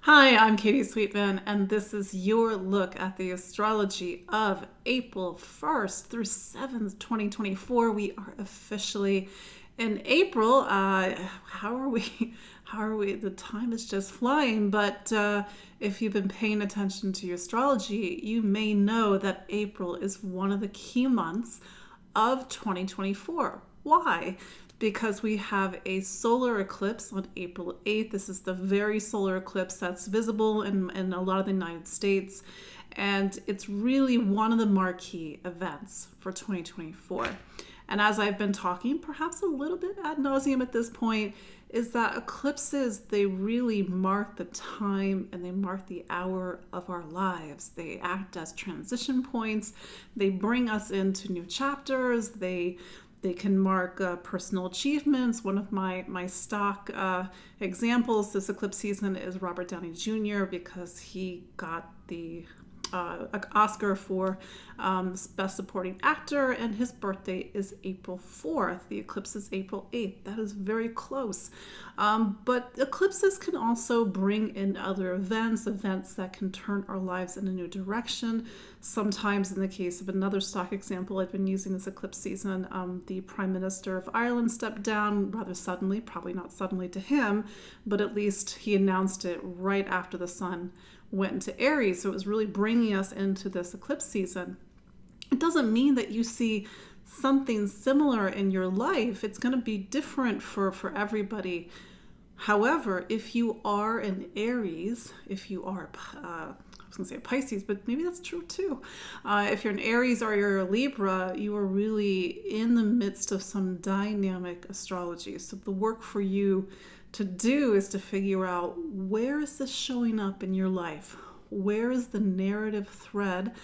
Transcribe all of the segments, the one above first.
Hi, I'm Katie Sweetman, and this is your look at the astrology of April 1st through 7th, 2024. We are officially in April. How are we? How are we? The time is just flying, but if you've been paying attention to your astrology, you may know that April is one of the key months of 2024. Why? Because we have a solar eclipse on April 8th. This is the very solar eclipse that's visible in a lot of the United States. And it's really one of the marquee events for 2024. And as I've been talking, perhaps a little bit ad nauseum at this point, is that eclipses, they really mark the time and they mark the hour of our lives. They act as transition points. They bring us into new chapters. They can mark personal achievements. One of my stock examples this eclipse season is Robert Downey Jr. because he got the Oscar for Best Supporting Actor, and his birthday is April 4th. The eclipse is April 8th. That is very close. But eclipses can also bring in other events that can turn our lives in a new direction. Sometimes, in the case of another stock example I've been using this eclipse season, the Prime Minister of Ireland stepped down rather suddenly, probably not suddenly to him, but at least he announced it right after the sun went into Aries. So it was really bringing us into this eclipse season. It doesn't mean that you see something similar in your life. It's going to be different for everybody. However, if you are an Aries, if you are, I was going to say a Pisces, but maybe that's true too. If you're an Aries or you're a Libra, you are really in the midst of some dynamic astrology. So the work for you to do is to figure out, where is this showing up in your life? Where is the narrative thread?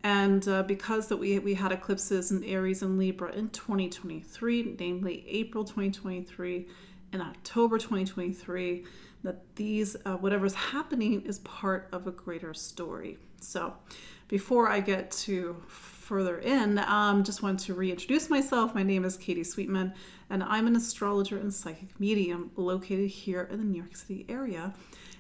And because that we had eclipses in Aries and Libra in 2023, namely April 2023 and October 2023, that these whatever's happening is part of a greater story. So before I get to further in, just want to reintroduce myself. My name is Katie Sweetman, and I'm an astrologer and psychic medium located here in the New York City area.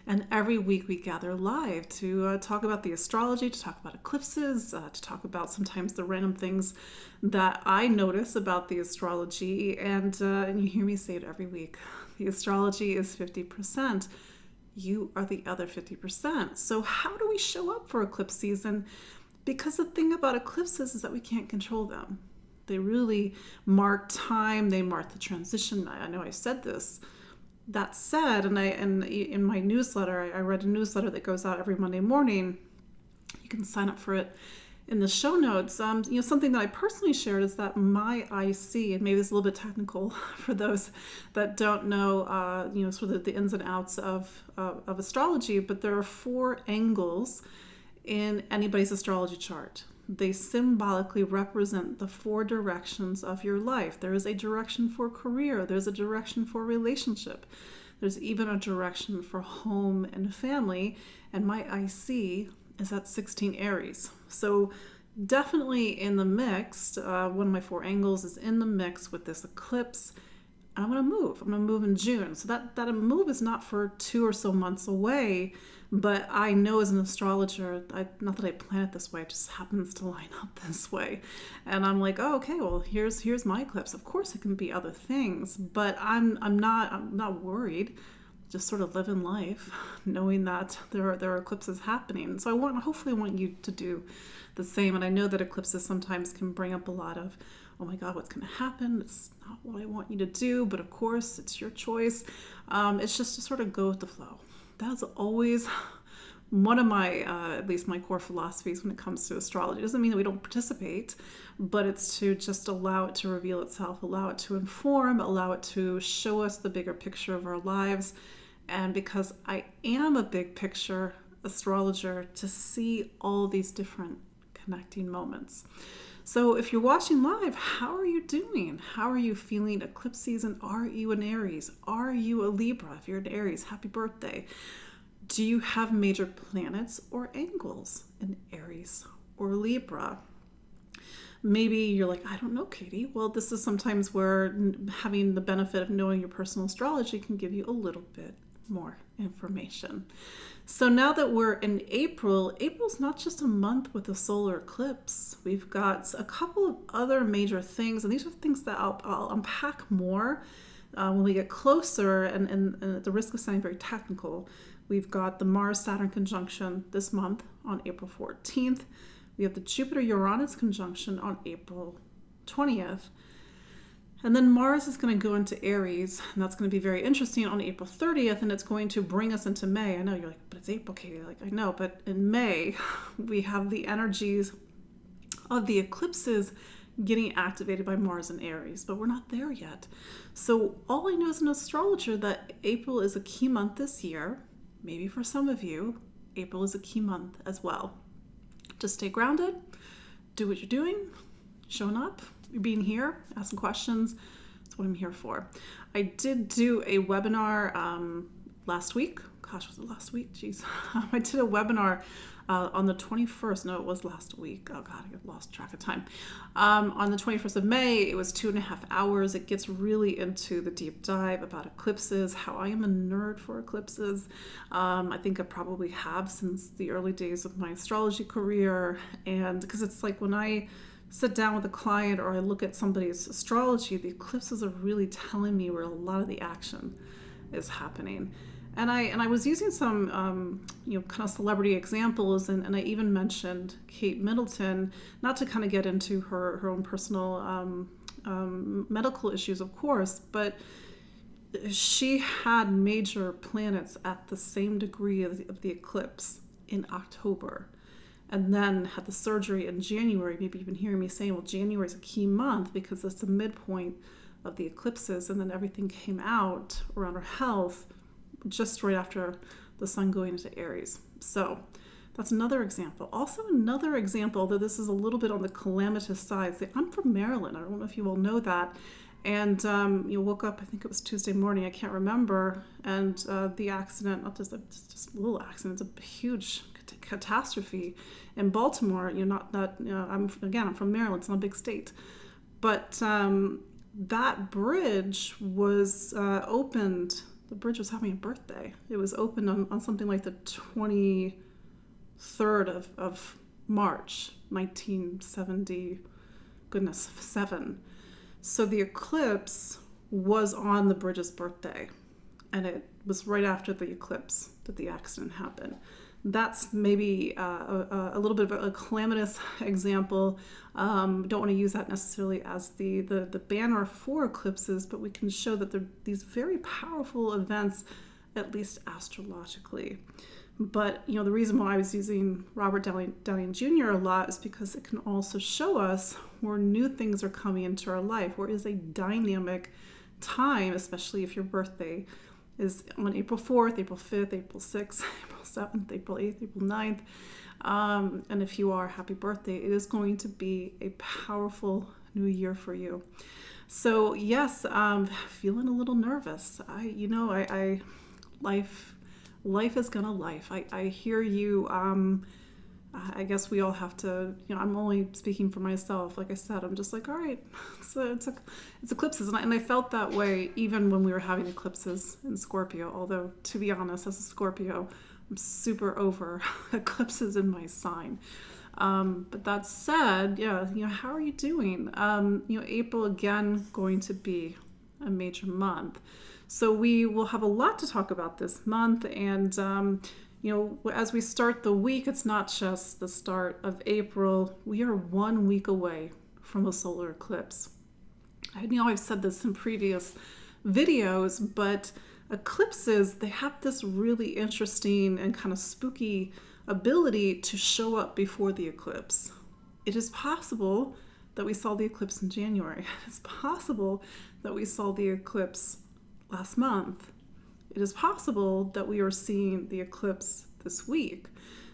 And every week we gather live to talk about the astrology, to talk about eclipses, to talk about sometimes the random things that I notice about the astrology. And you hear me say it every week. The astrology is 50%. You are the other 50%. So how do we show up for eclipse season? Because the thing about eclipses is that we can't control them. They really mark time. They mark the transition. I know I said this. That said, and in my newsletter, I read a newsletter that goes out every Monday morning. You can sign up for it in the show notes. Something that I personally shared is that my IC, and maybe it's a little bit technical for those that don't know, sort of the ins and outs of astrology, but there are 4 angles in anybody's astrology chart. They symbolically represent the 4 directions of your life. There is a direction for career. There's a direction for relationship. There's even a direction for home and family. And my IC is at 16 Aries. So definitely in the mix. One of my 4 angles is in the mix with this eclipse. And I'm going to move. I'm going to move in June. So that move is not for 2 or so months away. But I know as an astrologer, not that I plan it this way, it just happens to line up this way. And I'm like, oh, okay, well, here's my eclipse. Of course it can be other things, but I'm not worried. Just sort of living life, knowing that there are eclipses happening. So hopefully I want you to do the same. And I know that eclipses sometimes can bring up a lot of, oh my God, what's going to happen? It's not what I want you to do, but of course it's your choice. It's just to sort of go with the flow. That's always one of my, at least my core philosophies when it comes to astrology. It doesn't mean that we don't participate, but it's to just allow it to reveal itself, allow it to inform, allow it to show us the bigger picture of our lives. And because I am a big picture astrologer, to see all these different connecting moments. So if you're watching live, how are you doing? How are you feeling eclipse season? Are you an Aries? Are you a Libra? If you're an Aries, happy birthday. Do you have major planets or angles in Aries or Libra? Maybe you're like, I don't know, Katie. Well, this is sometimes where having the benefit of knowing your personal astrology can give you a little bit more information. So now that we're in April, April's not just a month with a solar eclipse. We've got a couple of other major things, and these are things that I'll unpack more when we get closer, and at the risk of sounding very technical. We've got the Mars-Saturn conjunction this month on April 14th. We have the Jupiter-Uranus conjunction on April 20th. And then Mars is going to go into Aries, and that's going to be very interesting on April 30th, and it's going to bring us into May. I know you're like, but it's April, Katie. Like, I know, but in May, we have the energies of the eclipses getting activated by Mars and Aries, but we're not there yet. So all I know as an astrologer that April is a key month this year. Maybe for some of you, April is a key month as well. Just stay grounded, do what you're doing, showing up, you're being here, asking questions. That's what I'm here for. I did do a webinar last week. Gosh, was it last week? Jeez. I did a webinar on the 21st. No, it was last week. Oh God, I lost track of time. On the 21st of May, it was 2.5 hours. It gets really into the deep dive about eclipses, how I am a nerd for eclipses. I think I probably have since the early days of my astrology career. And because it's like when I sit down with a client or I look at somebody's astrology, the eclipses are really telling me where a lot of the action is happening. And I was using some kind of celebrity examples, and I even mentioned Kate Middleton, not to kind of get into her own personal medical issues, of course, but she had major planets at the same degree of the eclipse in October, and then had the surgery in January. Maybe you've been hearing me saying, well, January is a key month because it's the midpoint of the eclipses, and then everything came out around her health just right after the sun going into Aries. So that's another example. Also another example, though this is a little bit on the calamitous side. I'm from Maryland. I don't know if you all know that. And you woke up, I think it was Tuesday morning, I can't remember. And the accident, not just a little accident, it's a huge catastrophe in Baltimore. I'm from Maryland, it's not a big state. But that bridge was opened. The bridge was having a birthday. It was opened on something like the 23rd of March, 1977. So the eclipse was on the bridge's birthday, and it was right after the eclipse that the accident happened. That's maybe a little bit of a calamitous example. Don't want to use that necessarily as the banner for eclipses, but we can show that they're these very powerful events, at least astrologically. But the reason why I was using Robert Downey Jr. a lot is because it can also show us where new things are coming into our life, where is a dynamic time, especially if your birthday is on April 4th, April 5th, April 6th, April 7th, April 8th, April 9th. And if you are, happy birthday. It is going to be a powerful new year for you. So yes, feeling a little nervous. Life is gonna life. I hear you. I guess we all have to, I'm only speaking for myself. Like I said, I'm just like, all right, it's eclipses. And I felt that way even when we were having eclipses in Scorpio. Although, to be honest, as a Scorpio, I'm super over eclipses in my sign. But that said, how are you doing? April, again, going to be a major month. So we will have a lot to talk about this month. And, as we start the week, it's not just the start of April. We are 1 week away from a solar eclipse. I know I've said this in previous videos, but eclipses, they have this really interesting and kind of spooky ability to show up before the eclipse. It is possible that we saw the eclipse in January. It's possible that we saw the eclipse last month. It is possible that we are seeing the eclipse this week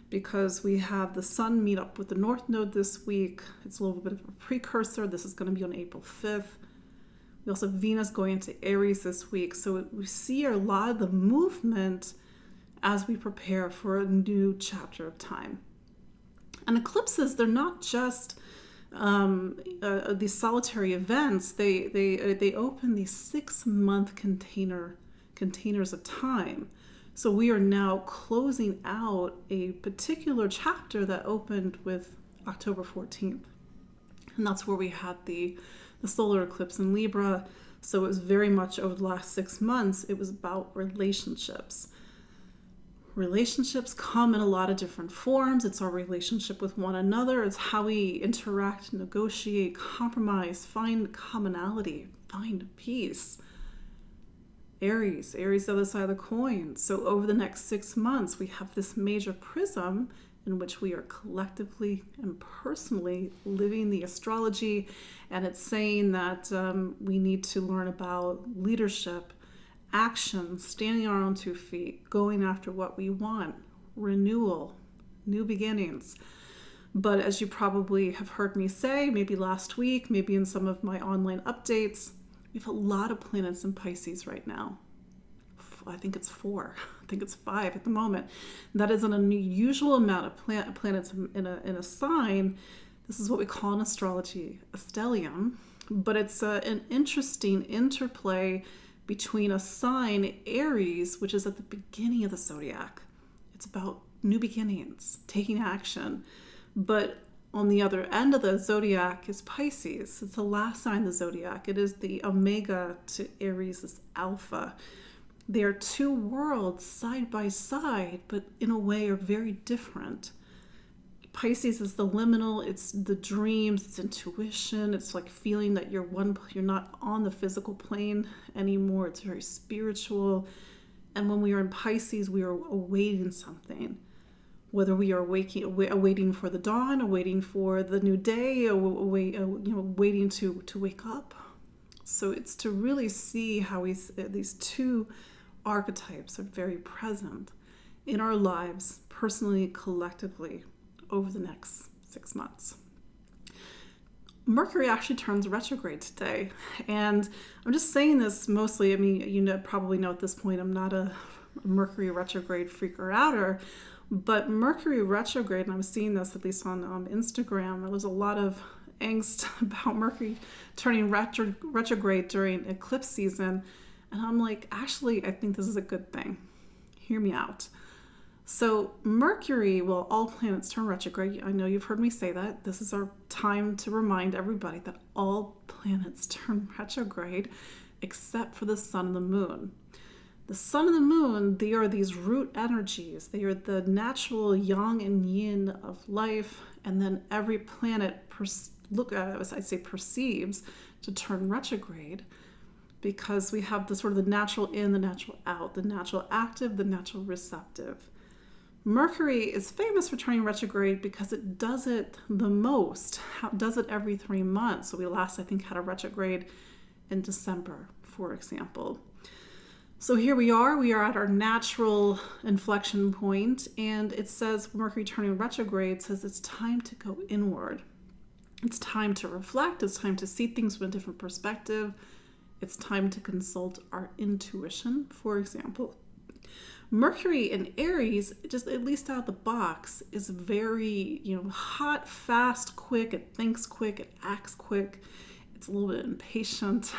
because we have the sun meet up with the North Node this week. It's a little bit of a precursor. This is going to be on April 5th. We also have Venus going into Aries this week. So we see a lot of the movement as we prepare for a new chapter of time. And eclipses, they're not just these solitary events. They open these 6-month containers of time. So we are now closing out a particular chapter that opened with October 14th. And that's where we had the solar eclipse in Libra. So it was very much over the last 6 months, it was about relationships. Relationships come in a lot of different forms. It's our relationship with one another. It's how we interact, negotiate, compromise, find commonality, find peace. Aries, the other side of the coin. So over the next 6 months, we have this major prism in which we are collectively and personally living the astrology. And it's saying that we need to learn about leadership, action, standing on our own 2 feet, going after what we want, renewal, new beginnings. But as you probably have heard me say, maybe last week, maybe in some of my online updates, we have a lot of planets in Pisces right now. I think it's 4. I think it's 5 at the moment. That is an unusual amount of planets in a sign. This is what we call in astrology a stellium. But it's an interesting interplay between a sign, Aries, which is at the beginning of the zodiac. It's about new beginnings, taking action. But on the other end of the zodiac is Pisces. It's the last sign of the zodiac. It is the omega to Aries' alpha. They are 2 worlds side by side, but in a way are very different. Pisces is the liminal, it's the dreams, it's intuition, it's like feeling that you're not on the physical plane anymore. It's very spiritual. And when we are in Pisces, we are awaiting something. Whether we are waiting for the dawn, or waiting for the new day, or waiting to wake up. So it's to really see how these 2 archetypes are very present in our lives, personally, collectively, over the next 6 months. Mercury actually turns retrograde today. And I'm just saying this mostly, I mean, you probably know at this point, I'm not a Mercury retrograde freaker outer. But Mercury retrograde, and I'm seeing this at least on Instagram, there was a lot of angst about Mercury turning retrograde during eclipse season. And I'm like, actually, I think this is a good thing. Hear me out. So Mercury, well, all planets turn retrograde. I know you've heard me say that. This is our time to remind everybody that all planets turn retrograde except for the sun and the moon. The sun and the moon, they are these root energies. They are the natural yang and yin of life. And then every planet perceives to turn retrograde because we have the sort of the natural in, the natural out, the natural active, the natural receptive. Mercury is famous for turning retrograde because it does it the most. It does it every 3 months. So we last, I think, had a retrograde in December, for example. So here we are at our natural inflection point, and it says Mercury turning retrograde says it's time to go inward. It's time to reflect. It's time to see things from a different perspective. It's time to consult our intuition, for example. Mercury in Aries, just at least out of the box, is very, hot, fast, quick. It thinks quick. It acts quick. It's a little bit impatient.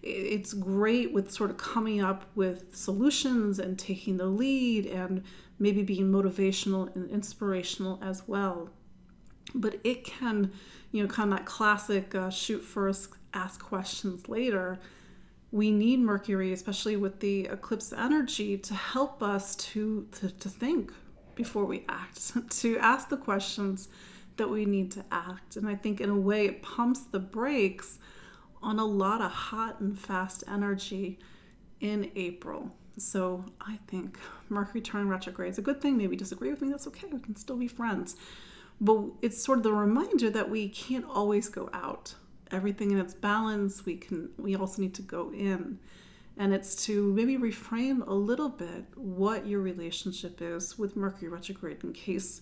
It's great with sort of coming up with solutions and taking the lead and maybe being motivational and inspirational as well. But it can, kind of that classic shoot first, ask questions later. We need Mercury, especially with the eclipse energy, to help us to think before we act, to ask the questions that we need to act. And I think in a way it pumps the brakes on a lot of hot and fast energy in April. So I think Mercury turning retrograde is a good thing. Maybe disagree with me, that's okay. We can still be friends. But it's sort of the reminder that we can't always go out. Everything in its balance, we also need to go in. And it's to maybe reframe a little bit what your relationship is with Mercury retrograde in case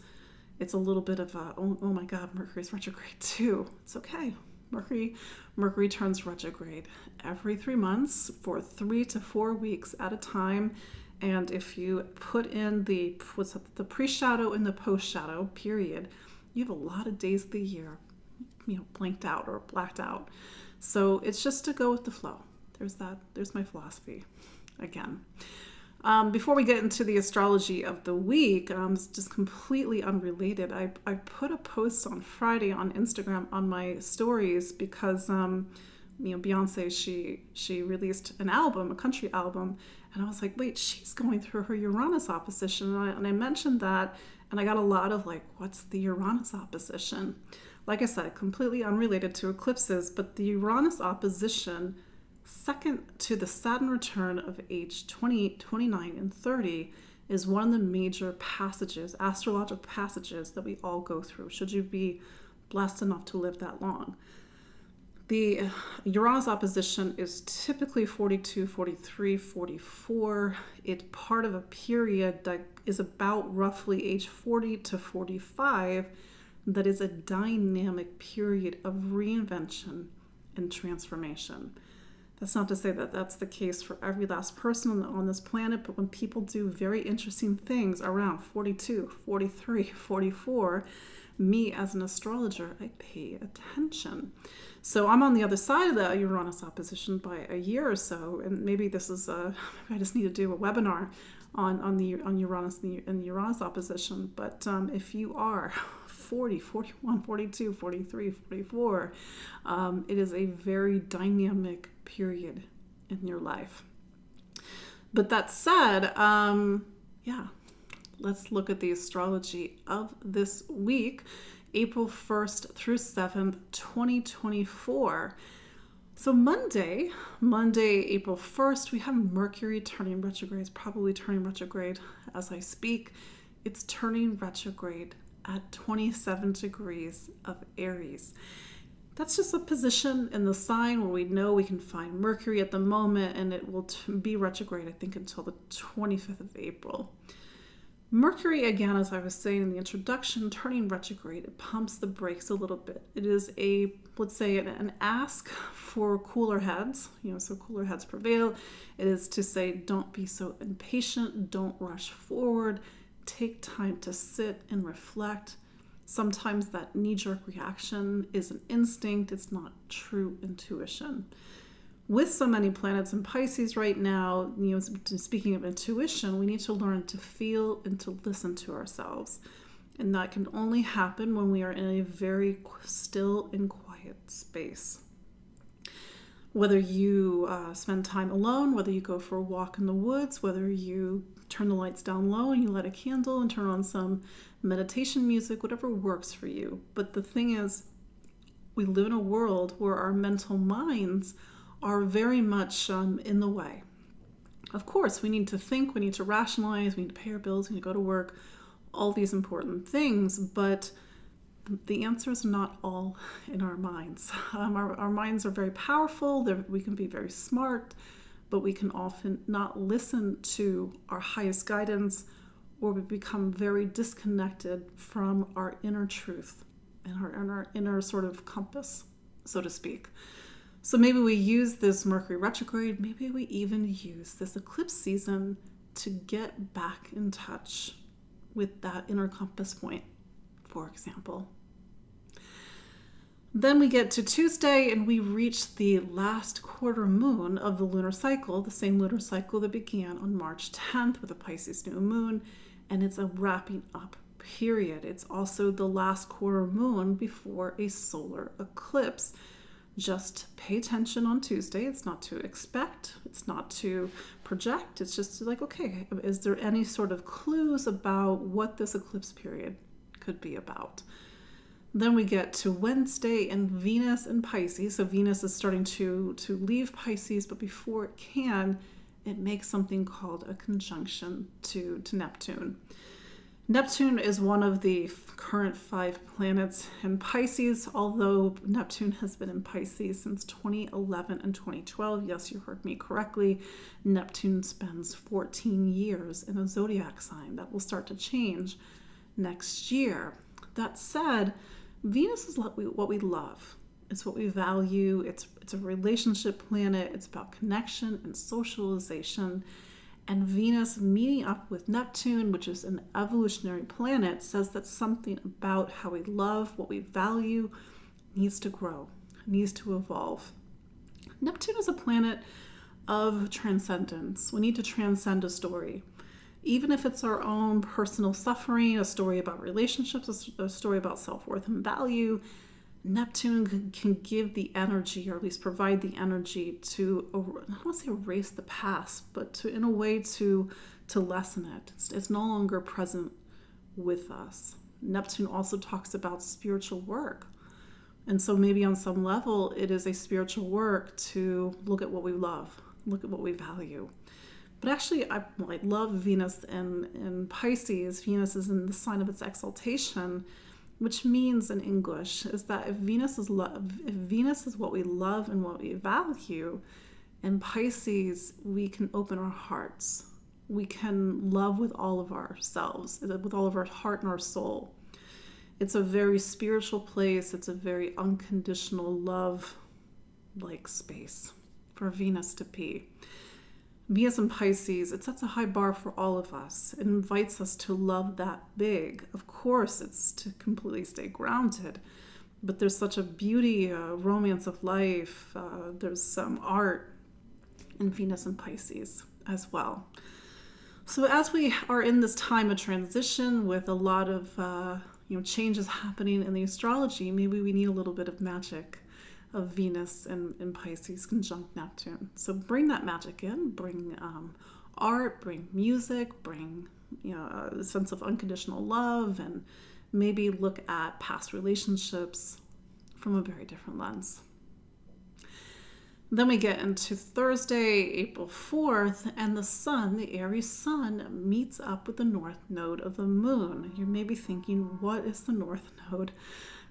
it's a little bit of a, oh my God, Mercury's retrograde too. It's okay. Mercury turns retrograde every 3 months for 3 to 4 weeks at a time. And if you put in the pre-shadow and the post-shadow period, you have a lot of days of the year, blanked out or blacked out. So it's just to go with the flow. There's my philosophy again. Before we get into the astrology of the week, it's just completely unrelated. I put a post on Friday on Instagram on my stories because Beyonce, she released an album, a country album, and I was like, wait, she's going through her Uranus opposition, and I mentioned that, and I got a lot of like, what's the Uranus opposition? Like I said, completely unrelated to eclipses, but the Uranus opposition, second to the Saturn return of age 28, 29, and 30, is one of the major passages, astrological passages that we all go through, should you be blessed enough to live that long. The Uranus opposition is typically 42, 43, 44. It's part of a period that is about roughly age 40 to 45 that is a dynamic period of reinvention and transformation. That's not to say that that's the case for every last person on this planet, but when people do very interesting things around 42, 43, 44, me as an astrologer, I pay attention. So I'm on the other side of the Uranus opposition by a year or so, and maybe this is I just need to do a webinar on Uranus and the Uranus opposition. But if you are 40, 41, 42, 43, 44, it is a very dynamic period in your life. But that said, let's look at the astrology of this week, April 1st through 7th, 2024. So Monday, April 1st, we have Mercury turning retrograde. It's probably turning retrograde as I speak. It's turning retrograde at 27 degrees of Aries. That's just a position in the sign where we know we can find Mercury at the moment, and it will be retrograde, I think, until the 25th of April. Mercury, again, as I was saying in the introduction, turning retrograde, it pumps the brakes a little bit. It is an ask for cooler heads, so cooler heads prevail. It is to say, don't be so impatient, don't rush forward, take time to sit and reflect. Sometimes that knee-jerk reaction is an instinct, it's not true intuition. With so many planets in Pisces right now, speaking of intuition, we need to learn to feel and to listen to ourselves. And that can only happen when we are in a very still and quiet space. Whether you spend time alone, whether you go for a walk in the woods, whether you turn the lights down low and you light a candle and turn on some meditation music, whatever works for you. But the thing is, we live in a world where our mental minds are very much in the way. Of course, we need to think, we need to rationalize, we need to pay our bills, we need to go to work, all these important things, but the answer is not all in our minds. Our minds are very powerful, we can be very smart, but we can often not listen to our highest guidance, or we become very disconnected from our inner truth and our inner sort of compass, so to speak. So maybe we use this Mercury retrograde, maybe we even use this eclipse season to get back in touch with that inner compass point, for example. Then we get to Tuesday and we reach the last quarter moon of the lunar cycle, the same lunar cycle that began on March 10th with a Pisces new moon, and it's a wrapping up period. It's also the last quarter moon before a solar eclipse. Just pay attention on Tuesday. It's not to expect, it's not to project, it's just like, okay, is there any sort of clues about what this eclipse period could be about? Then we get to Wednesday and Venus in Pisces. So Venus is starting to leave Pisces, but before it can, it makes something called a conjunction to Neptune. Neptune is one of the current 5 planets in Pisces, although Neptune has been in Pisces since 2011 and 2012. Yes, you heard me correctly. Neptune spends 14 years in a zodiac sign. That will start to change next year. That said, Venus is what we love. It's what we value. It's a relationship planet. It's about connection and socialization. And Venus meeting up with Neptune, which is an evolutionary planet, says that something about how we love, what we value, needs to grow, needs to evolve. Neptune is a planet of transcendence. We need to transcend a story. Even if it's our own personal suffering, a story about relationships, a story about self-worth and value, Neptune can give the energy, or at least provide the energy to, I don't want to say erase the past, but to, in a way, to lessen it. It's no longer present with us. Neptune also talks about spiritual work. And so maybe on some level, it is a spiritual work to look at what we love, look at what we value. But actually, I love Venus in Pisces. Venus is in the sign of its exaltation, which means in English is that if Venus is what we love and what we value, in Pisces, we can open our hearts. We can love with all of ourselves, with all of our heart and our soul. It's a very spiritual place. It's a very unconditional love-like space for Venus to be. Venus in Pisces, it sets a high bar for all of us. It invites us to love that big. Of course, it's to completely stay grounded, but there's such a beauty, romance of life. There's some art in Venus and Pisces as well. So as we are in this time of transition with a lot of changes happening in the astrology, maybe we need a little bit of magic of Venus and Pisces conjunct Neptune. So bring that magic in, bring art, bring music, bring a sense of unconditional love, and maybe look at past relationships from a very different lens. Then we get into Thursday, April 4th, and the sun, the Aries sun, meets up with the north node of the moon. You may be thinking, what is the north node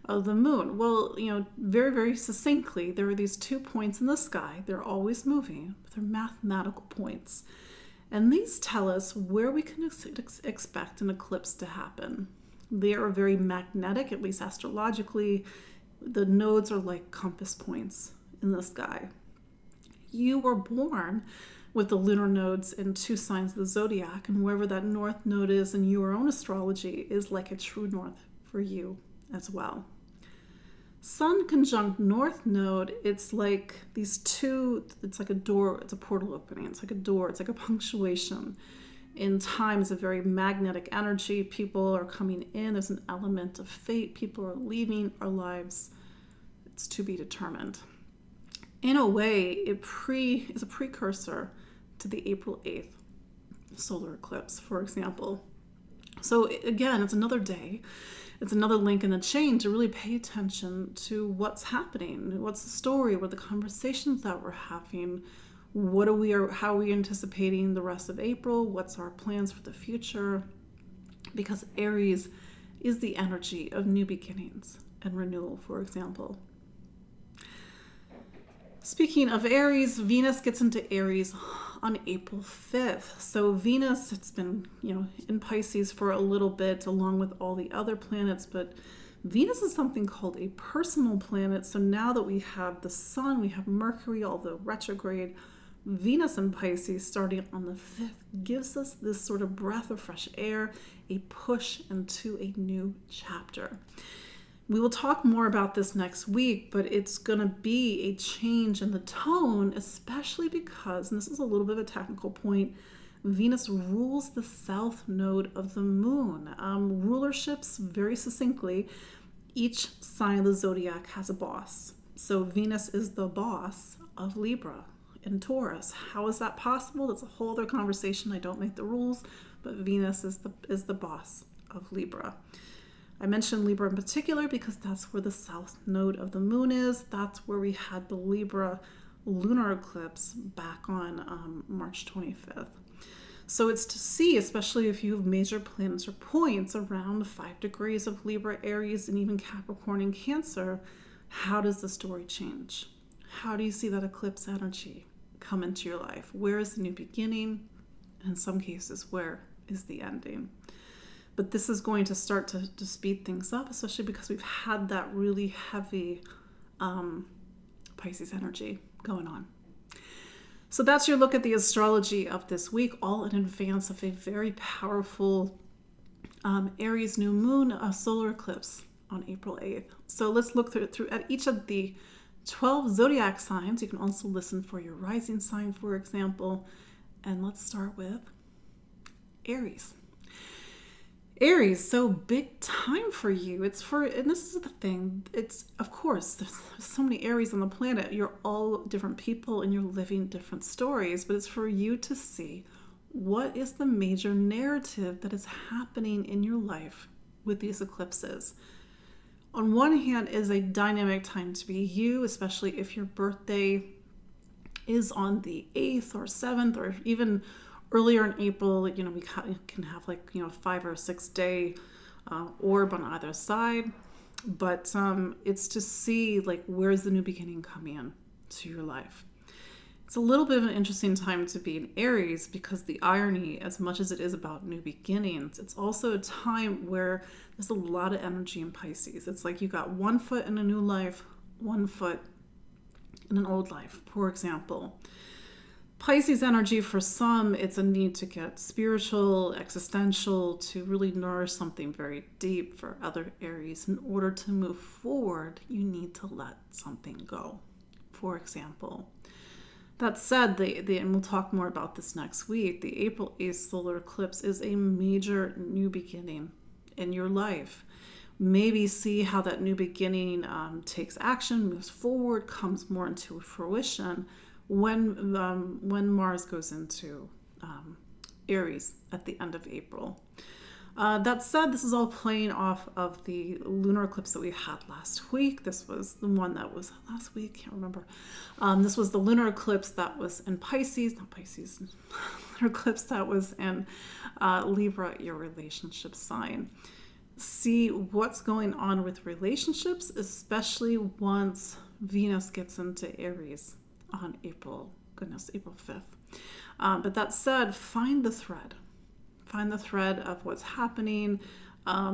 of the moon? Well, very, very succinctly, there are these 2 points in the sky. They're always moving, but they're mathematical points. And these tell us where we can expect an eclipse to happen. They are very magnetic, at least astrologically. The nodes are like compass points in the sky. You were born with the lunar nodes in 2 signs of the zodiac, and wherever that north node is in your own astrology is like a true north for you as well. Sun conjunct north node, it's like these two, it's like a door, it's a portal opening, it's like a door, it's like a punctuation. In time, it's a very magnetic energy. People are coming in, there's an element of fate, people are leaving our lives. It's to be determined. In a way, it is a precursor to the April 8th solar eclipse, for example. So again, it's another day. It's another link in the chain to really pay attention to what's happening. What's the story? What are the conversations that we're having? How are we anticipating the rest of April? What's our plans for the future? Because Aries is the energy of new beginnings and renewal, for example. Speaking of Aries, Venus gets into Aries on April 5th. So Venus, it's been, in Pisces for a little bit along with all the other planets, but Venus is something called a personal planet. So now that we have the sun, we have Mercury, although retrograde, Venus in Pisces starting on the 5th gives us this sort of breath of fresh air, a push into a new chapter. We will talk more about this next week, but it's going to be a change in the tone, especially because, and this is a little bit of a technical point, Venus rules the south node of the moon. Rulerships, very succinctly, each sign of the zodiac has a boss. So Venus is the boss of Libra and Taurus. How is that possible? That's a whole other conversation. I don't make the rules, but Venus is the boss of Libra. I mentioned Libra in particular because that's where the south node of the moon is. That's where we had the Libra lunar eclipse back on March 25th. So it's to see, especially if you have major planets or points around 5 degrees of Libra, Aries, and even Capricorn and Cancer, how does the story change? How do you see that eclipse energy come into your life? Where is the new beginning? And in some cases, where is the ending? But this is going to start to speed things up, especially because we've had that really heavy Pisces energy going on. So that's your look at the astrology of this week, all in advance of a very powerful Aries new moon solar eclipse on April 8th. So let's look through at each of the 12 zodiac signs. You can also listen for your rising sign, for example. And let's start with Aries. Aries, so big time for you. And this is the thing, it's, of course, there's so many Aries on the planet. You're all different people and you're living different stories, but it's for you to see what is the major narrative that is happening in your life with these eclipses. On one hand, is a dynamic time to be you, especially if your birthday is on the 8th or 7th or even earlier in April. We can have 5 or 6 day orb on either side, but it's to see where's the new beginning coming in to your life. It's a little bit of an interesting time to be in Aries because the irony, as much as it is about new beginnings, it's also a time where there's a lot of energy in Pisces. It's like you got one foot in a new life, one foot in an old life, for example. Pisces energy, for some, it's a need to get spiritual, existential, to really nourish something very deep. For other Aries, in order to move forward, you need to let something go, for example. That said, and we'll talk more about this next week, the April 8th solar eclipse is a major new beginning in your life. Maybe see how that new beginning takes action, moves forward, comes more into fruition when Mars goes into Aries at the end of April. That said, this is all playing off of the lunar eclipse that we had last week. This was the one that was last week, can't remember. This was the lunar eclipse that was in Pisces, not Pisces, lunar eclipse that was in Libra, your relationship sign. See what's going on with relationships, especially once Venus gets into Aries on April 5th. But that said, find the thread. Find the thread of what's happening.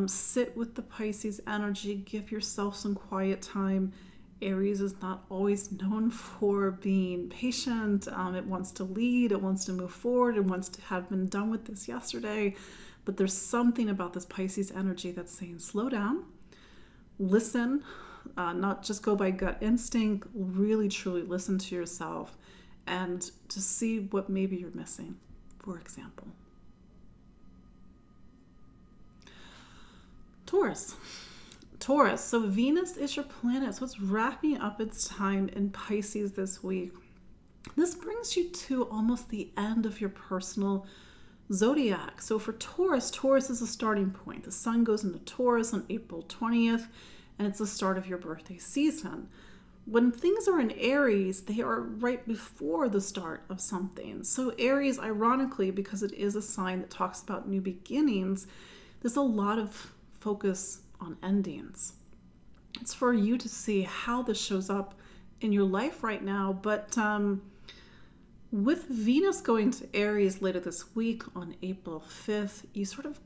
Sit with the Pisces energy. Give yourself some quiet time. Aries is not always known for being patient. It wants to lead. It wants to move forward. It wants to have been done with this yesterday. But there's something about this Pisces energy that's saying, slow down, listen, not just go by gut instinct, really truly listen to yourself and to see what maybe you're missing, for example. Taurus. So Venus is your planet. So it's wrapping up its time in Pisces this week. This brings you to almost the end of your personal zodiac. So for Taurus is a starting point. The sun goes into Taurus on April 20th, and it's the start of your birthday season. When things are in Aries, they are right before the start of something. So Aries, ironically, because it is a sign that talks about new beginnings, there's a lot of focus on endings. It's for you to see how this shows up in your life right now, but with Venus going to Aries later this week on April 5th, you sort of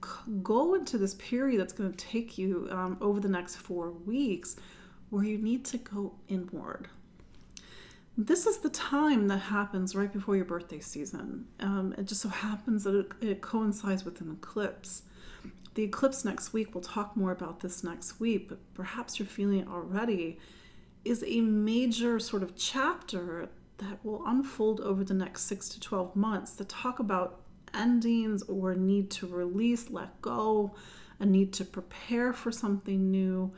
go into this period that's going to take you over the next 4 weeks where you need to go inward. This is the time that happens right before your birthday season. It just so happens that it coincides with an eclipse. The eclipse next week, we'll talk more about this next week, but perhaps you're feeling it already, is a major sort of chapter that will unfold over the next 6 to 12 months that talk about endings or a need to release, let go, a need to prepare for something new.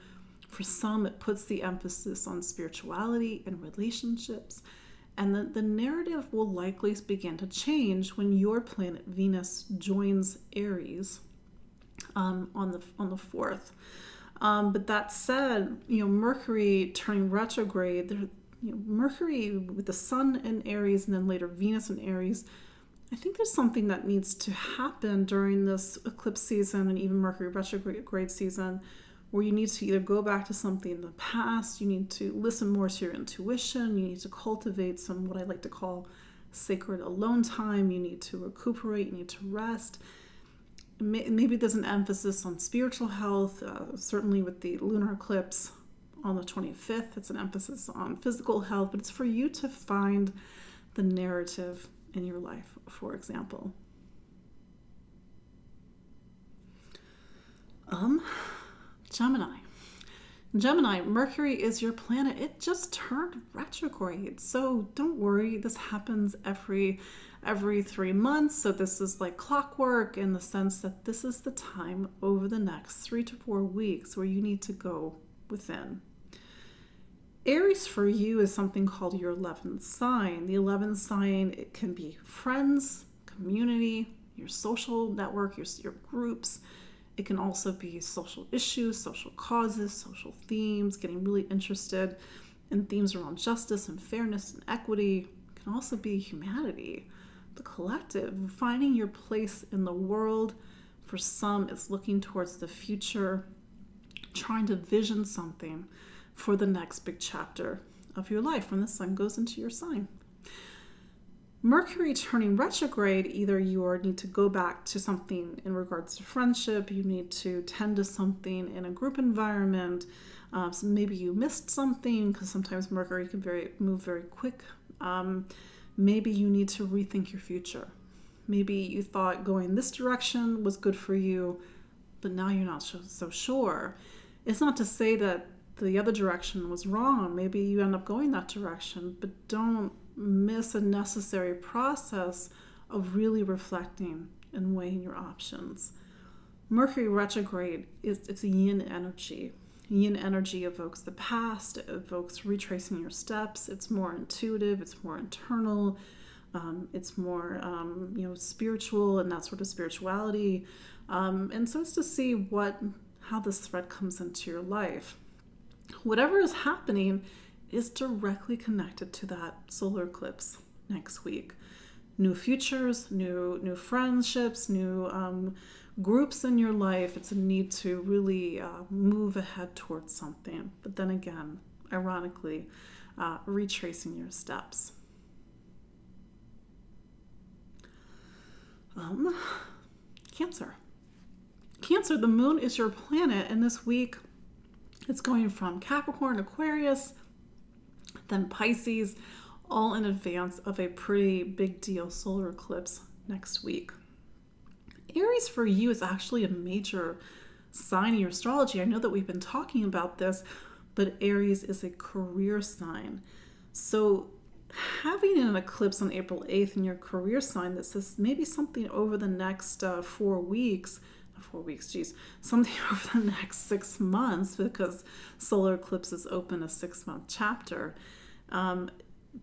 For some, it puts the emphasis on spirituality and relationships. And the narrative will likely begin to change when your planet Venus joins Aries on the 4th. But that said, Mercury turning retrograde, Mercury with the sun in Aries and then later Venus in Aries, I think there's something that needs to happen during this eclipse season and even Mercury retrograde season where you need to either go back to something in the past, you need to listen more to your intuition, you need to cultivate some what I like to call sacred alone time, you need to recuperate, you need to rest. Maybe there's an emphasis on spiritual health, certainly with the lunar eclipse on the 25th, it's an emphasis on physical health, but it's for you to find the narrative in your life, for example. Gemini, Mercury is your planet. It just turned retrograde. So don't worry, this happens every 3 months. So this is like clockwork in the sense that this is the time over the next 3 to 4 weeks where you need to go within. Aries for you is something called your 11th sign. The 11th sign, it can be friends, community, your social network, your groups. It can also be social issues, social causes, social themes, getting really interested in themes around justice and fairness and equity. It can also be humanity, the collective, finding your place in the world. For some, it's looking towards the future, trying to vision something for the next big chapter of your life when the sun goes into your sign. Mercury turning retrograde, either you need to go back to something in regards to friendship, you need to tend to something in a group environment, so maybe you missed something because sometimes Mercury can move very quick. Maybe you need to rethink your future. Maybe you thought going this direction was good for you, but now you're not so sure. It's not to say that the other direction was wrong. Maybe you end up going that direction, but don't miss a necessary process of really reflecting and weighing your options. Mercury retrograde it's a yin energy. Yin energy evokes the past, it evokes retracing your steps. It's more intuitive, it's more internal, it's more spiritual and that sort of spirituality. And so it's to see how this thread comes into your life. Whatever is happening is directly connected to that solar eclipse next week. New futures, new friendships, new groups in your life. It's a need to really move ahead towards something. But then again, ironically, retracing your steps. Cancer. Cancer, the moon is your planet, and this week it's going from Capricorn, Aquarius, then Pisces, all in advance of a pretty big deal solar eclipse next week. Aries for you is actually a major sign in your astrology. I know that we've been talking about this, but Aries is a career sign. So having an eclipse on April 8th in your career sign that says maybe something over the next 4 weeks, something over the next 6 months, because solar eclipses open a 6-month chapter,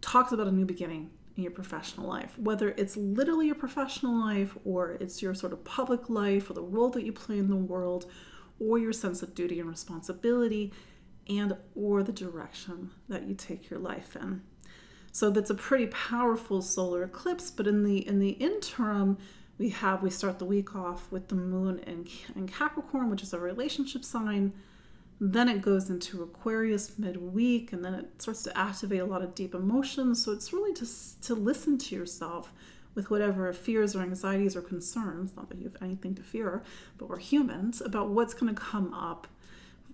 talks about a new beginning in your professional life, whether it's literally your professional life or it's your sort of public life or the role that you play in the world or your sense of duty and responsibility and or the direction that you take your life in. So that's a pretty powerful solar eclipse, but in the interim, we start the week off with the moon in Capricorn, which is a relationship sign. Then it goes into Aquarius midweek, and then it starts to activate a lot of deep emotions. So it's really just to listen to yourself with whatever fears or anxieties or concerns, not that you have anything to fear, but we're humans, about what's going to come up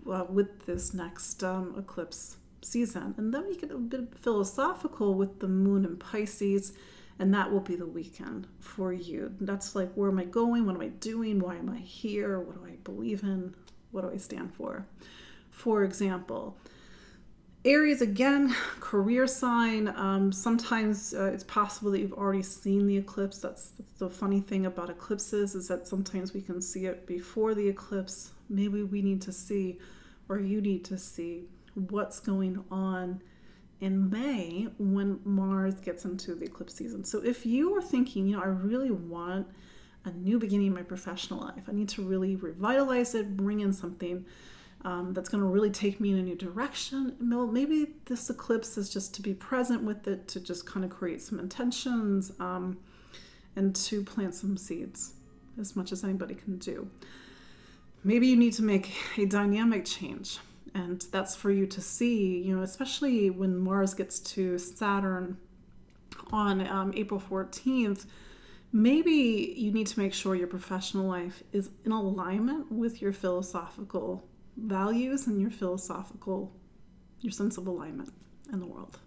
with this next eclipse season. And then we get a bit philosophical with the moon in Pisces, and that will be the weekend for you. That's like, where am I going? What am I doing? Why am I here? What do I believe in? What do I stand for? For example, Aries, again, career sign. Sometimes it's possible that you've already seen the eclipse. That's the funny thing about eclipses, is that sometimes we can see it before the eclipse. Maybe we need to see, or you need to see, what's going on in May when Mars gets into the eclipse season. So if you are thinking, I really want a new beginning in my professional life, I need to really revitalize it, bring in something that's going to really take me in a new direction, maybe this eclipse is just to be present with it, to just kind of create some intentions and to plant some seeds as much as anybody can do. Maybe you need to make a dynamic change. And that's for you to see, especially when Mars gets to Saturn on April 14th, maybe you need to make sure your professional life is in alignment with your philosophical values and your sense of alignment in the world.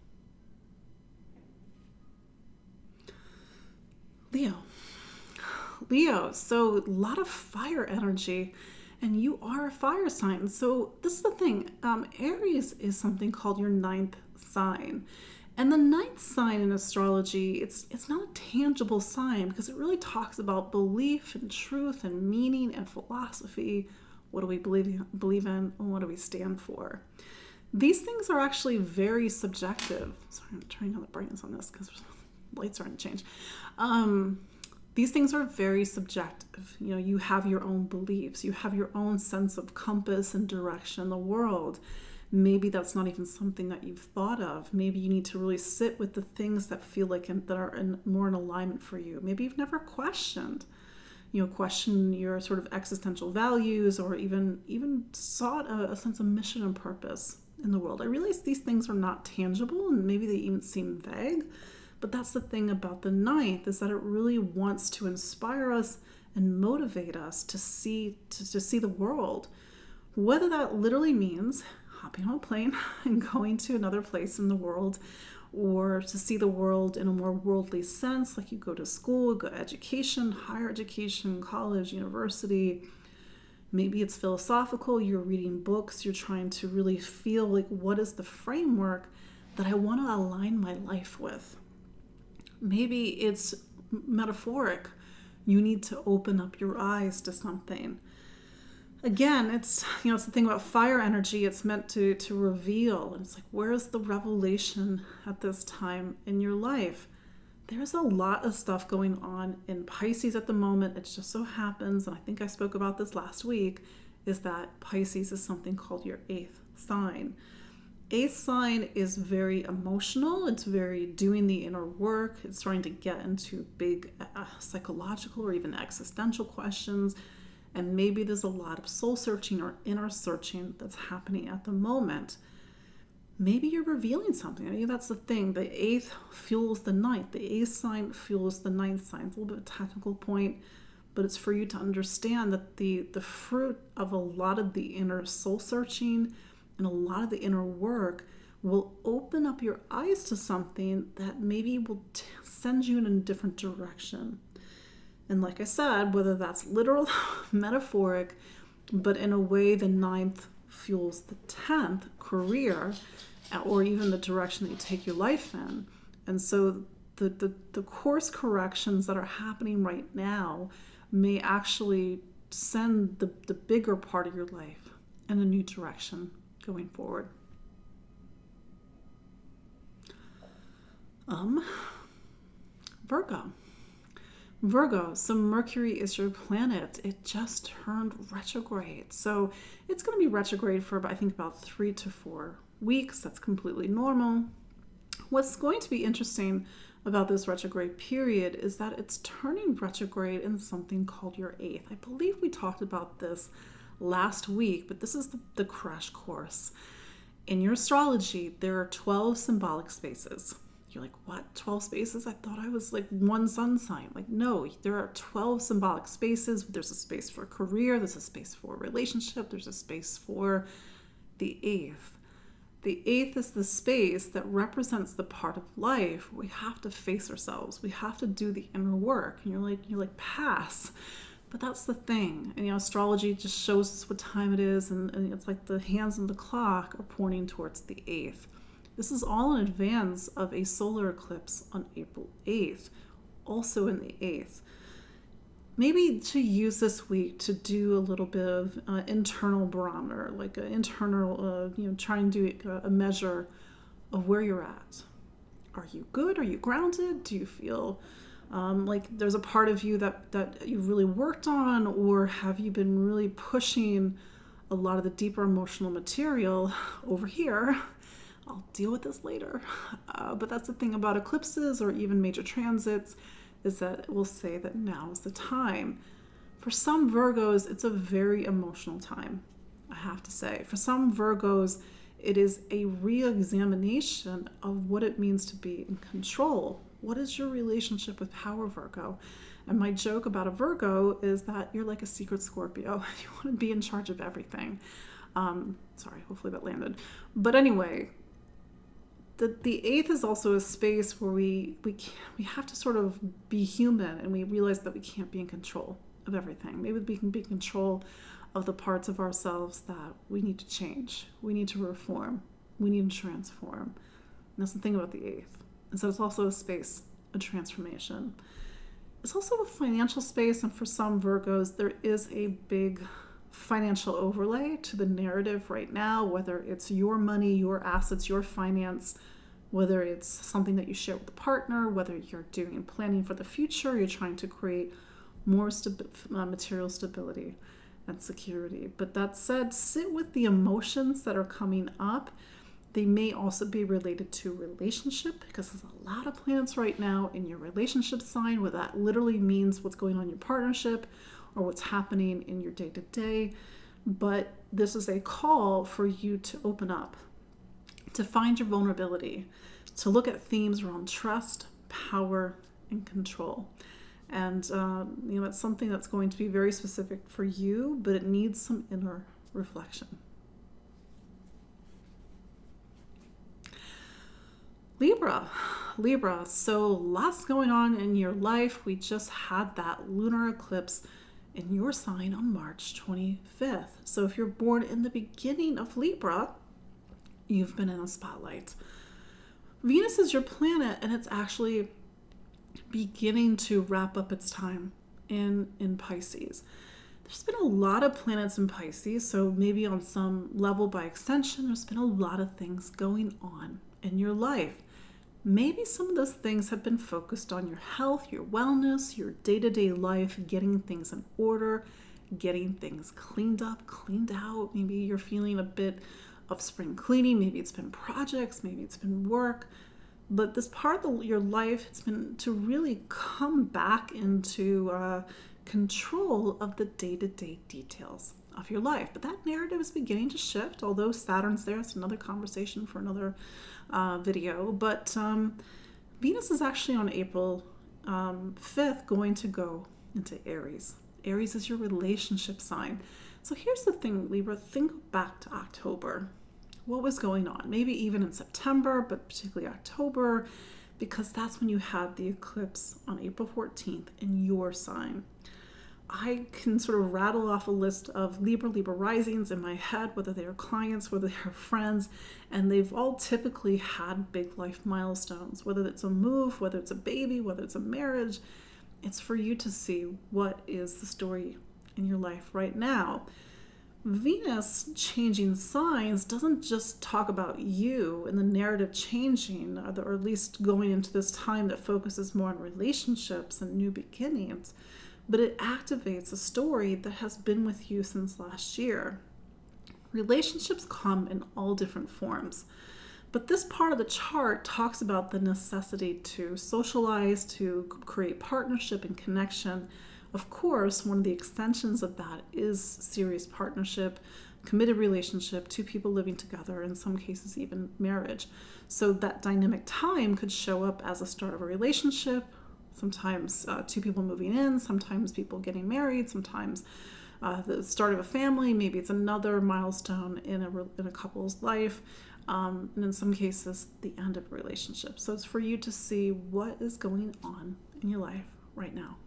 Leo, so a lot of fire energy and you are a fire sign. So this is the thing. Aries is something called your ninth sign. And the ninth sign in astrology, it's not a tangible sign because it really talks about belief and truth and meaning and philosophy. What do we believe in, and what do we stand for? These things are actually very subjective. Sorry, I'm turning on the brightness on this because lights are going to change. These things are very subjective. You know, you have your own beliefs. You have your own sense of compass and direction in the world. Maybe that's not even something that you've thought of. Maybe you need to really sit with the things that feel like that are more in alignment for you. Maybe you've never questioned your sort of existential values, or even sought a sense of mission and purpose in the world. I realize these things are not tangible, and maybe they even seem vague, but that's the thing about the ninth, is that it really wants to inspire us and motivate us to see the world. Whether that literally means hopping on a plane and going to another place in the world, or to see the world in a more worldly sense, like you go to school, go to education, higher education, college, university. Maybe it's philosophical, you're reading books, you're trying to really feel like, what is the framework that I want to align my life with? Maybe it's metaphoric. You need to open up your eyes to something. Again, it's the thing about fire energy. It's meant to reveal. And it's like, where's the revelation at this time in your life? There's a lot of stuff going on in Pisces at the moment. It just so happens, and I think I spoke about this last week, is that Pisces is something called your eighth sign. Eighth sign is very emotional. It's very doing the inner work. It's starting to get into big psychological or even existential questions. And maybe there's a lot of soul searching or inner searching that's happening at the moment. Maybe you're revealing something. Maybe that's the thing. The eighth fuels the ninth. The eighth sign fuels the ninth sign. It's a little bit of a technical point, but it's for you to understand that the fruit of a lot of the inner soul searching and a lot of the inner work will open up your eyes to something that maybe will send you in a different direction. And like I said, whether that's literal, metaphoric, but in a way the ninth fuels the 10th, career, or even the direction that you take your life in. And so the course corrections that are happening right now may actually send the bigger part of your life in a new direction going forward. Virgo, so Mercury is your planet. It just turned retrograde. So it's going to be retrograde for, I think, about 3 to 4 weeks. That's completely normal. What's going to be interesting about this retrograde period is that it's turning retrograde in something called your eighth. I believe we talked about this last week, but this is the crash course. In your astrology, there are 12 symbolic spaces. You're like, what? 12 spaces? I thought I was like one sun sign. Like, no, there are 12 symbolic spaces. There's a space for career. There's a space for relationship. There's a space for the eighth. The eighth is the space that represents the part of life where we have to face ourselves. We have to do the inner work. And you're like, pass. But that's the thing. And astrology just shows us what time it is. And it's like the hands on the clock are pointing towards the eighth. This is all in advance of a solar eclipse on April 8th, also in the 8th. Maybe to use this week to do a little bit of internal barometer, like an internal, try and do a measure of where you're at. Are you good? Are you grounded? Do you feel like there's a part of you that you've really worked on, or have you been really pushing a lot of the deeper emotional material over here? I'll deal with this later. But that's the thing about eclipses or even major transits, is that it will say that now is the time. For some Virgos, it's a very emotional time, I have to say. For some Virgos, it is a re-examination of what it means to be in control. What is your relationship with power, Virgo? And my joke about a Virgo is that you're like a secret Scorpio. You want to be in charge of everything. Sorry, hopefully that landed. But anyway, the eighth is also a space where we have to sort of be human, and we realize that we can't be in control of everything. Maybe we can be in control of the parts of ourselves that we need to change. We need to reform. We need to transform. And that's the thing about the 8th. And so it's also a space of transformation. It's also a financial space, and for some Virgos, there is a big financial overlay to the narrative right now, whether it's your money, your assets, your finance, whether it's something that you share with a partner, whether you're doing planning for the future, you're trying to create more material stability and security. But that said, sit with the emotions that are coming up. They may also be related to relationship, because there's a lot of planets right now in your relationship sign, where that literally means what's going on in your partnership or what's happening in your day-to-day. But this is a call for you to open up, to find your vulnerability, to look at themes around trust, power, and control. And it's something that's going to be very specific for you, but it needs some inner reflection. Libra, so lots going on in your life. We just had that lunar eclipse in your sign on March 25th. So if you're born in the beginning of Libra, you've been in the spotlight. Venus is your planet, and it's actually beginning to wrap up its time in Pisces. There's been a lot of planets in Pisces, so maybe on some level by extension, there's been a lot of things going on in your life. Maybe some of those things have been focused on your health, your wellness, your day-to-day life, getting things in order, getting things cleaned up, cleaned out. Maybe you're feeling a bit of spring cleaning. Maybe it's been projects, maybe it's been work. But this part of your life, it's been to really come back into control of the day-to-day details of your life. But that narrative is beginning to shift, although Saturn's there. It's another conversation for another video. But Venus is actually on April 5th going to go into Aries. Aries is your relationship sign. So here's the thing, Libra, think back to October. What was going on? Maybe even in September, but particularly October, because that's when you had the eclipse on April 14th in your sign. I can sort of rattle off a list of Libra risings in my head, whether they are clients, whether they are friends, and they've all typically had big life milestones, whether it's a move, whether it's a baby, whether it's a marriage. It's for you to see what is the story in your life right now. Venus changing signs doesn't just talk about you and the narrative changing, or at least going into this time that focuses more on relationships and new beginnings, but it activates a story that has been with you since last year. Relationships come in all different forms, but this part of the chart talks about the necessity to socialize, to create partnership and connection. Of course, one of the extensions of that is serious partnership, committed relationship, two people living together, in some cases even marriage. So that dynamic time could show up as a start of a relationship, sometimes two people moving in, sometimes people getting married, sometimes the start of a family, maybe it's another milestone in a couple's life, and in some cases, the end of a relationship. So it's for you to see what is going on in your life right now.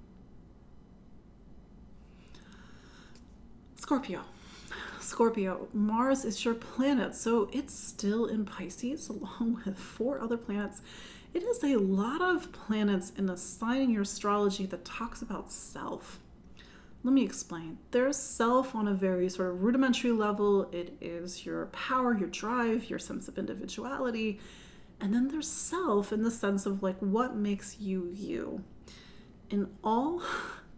Scorpio, Mars is your planet, so it's still in Pisces along with 4 other planets. It is a lot of planets in a sign in your astrology that talks about self. Let me explain. There's self on a very sort of rudimentary level. It is your power, your drive, your sense of individuality. And then there's self in the sense of like what makes you you. In all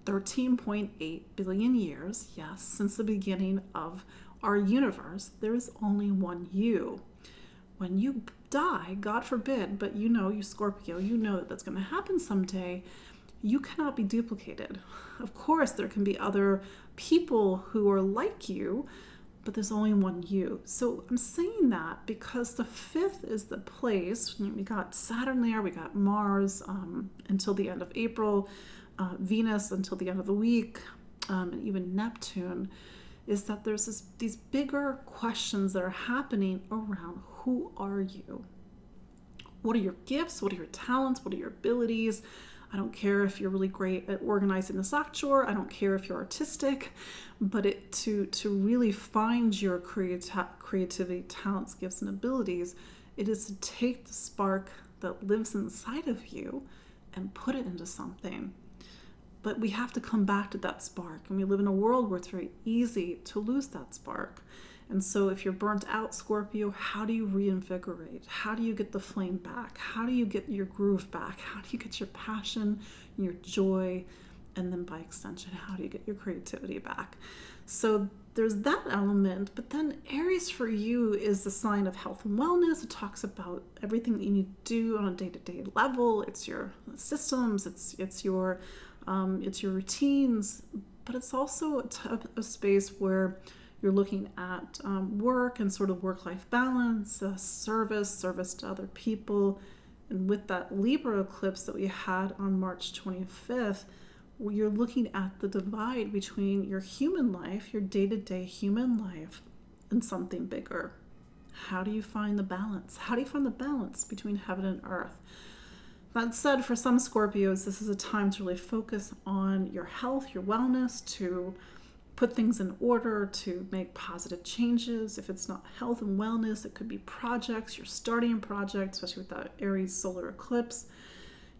13.8 billion years, yes, since the beginning of our universe, there is only one you. When you die, God forbid, but you Scorpio, you know that that's going to happen someday, you cannot be duplicated. Of course, there can be other people who are like you, but there's only one you. So I'm saying that because the 5th is the place. We got Saturn there, we got Mars until the end of April, Venus until the end of the week, and even Neptune, is that there's these bigger questions that are happening around who are you? What are your gifts? What are your talents? What are your abilities? I don't care if you're really great at organizing the sock drawer. I don't care if you're artistic, but to really find your creativity, talents, gifts, and abilities, it is to take the spark that lives inside of you and put it into something. But we have to come back to that spark, and we live in a world where it's very easy to lose that spark. And so if you're burnt out, Scorpio, how do you reinvigorate? How do you get the flame back? How do you get your groove back? How do you get your passion, your joy, and then by extension, how do you get your creativity back? So there's that element, but then Aries for you is the sign of health and wellness. It talks about everything that you need to do on a day-to-day level. It's your systems, it's your routines, but it's also a space where you're looking at work and sort of work-life balance, service to other people. And with that Libra eclipse that we had on March 25th, where you're looking at the divide between your human life, your day-to-day human life, and something bigger. How do you find the balance? How do you find the balance between heaven and earth? That said, for some Scorpios, this is a time to really focus on your health, your wellness, to put things in order, to make positive changes. If it's not health and wellness, it could be projects. You're starting a project, especially with that Aries solar eclipse.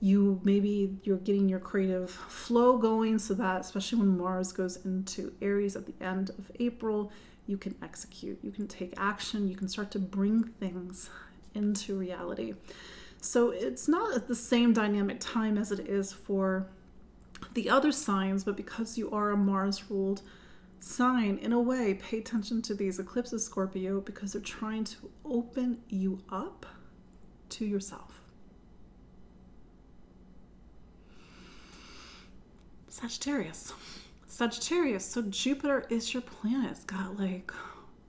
Maybe you're getting your creative flow going so that, especially when Mars goes into Aries at the end of April, you can execute, you can take action, you can start to bring things into reality. So it's not at the same dynamic time as it is for the other signs, but because you are a Mars-ruled sign, in a way, pay attention to these eclipses, Scorpio, because they're trying to open you up to yourself. Sagittarius, so Jupiter is your planet. It's got like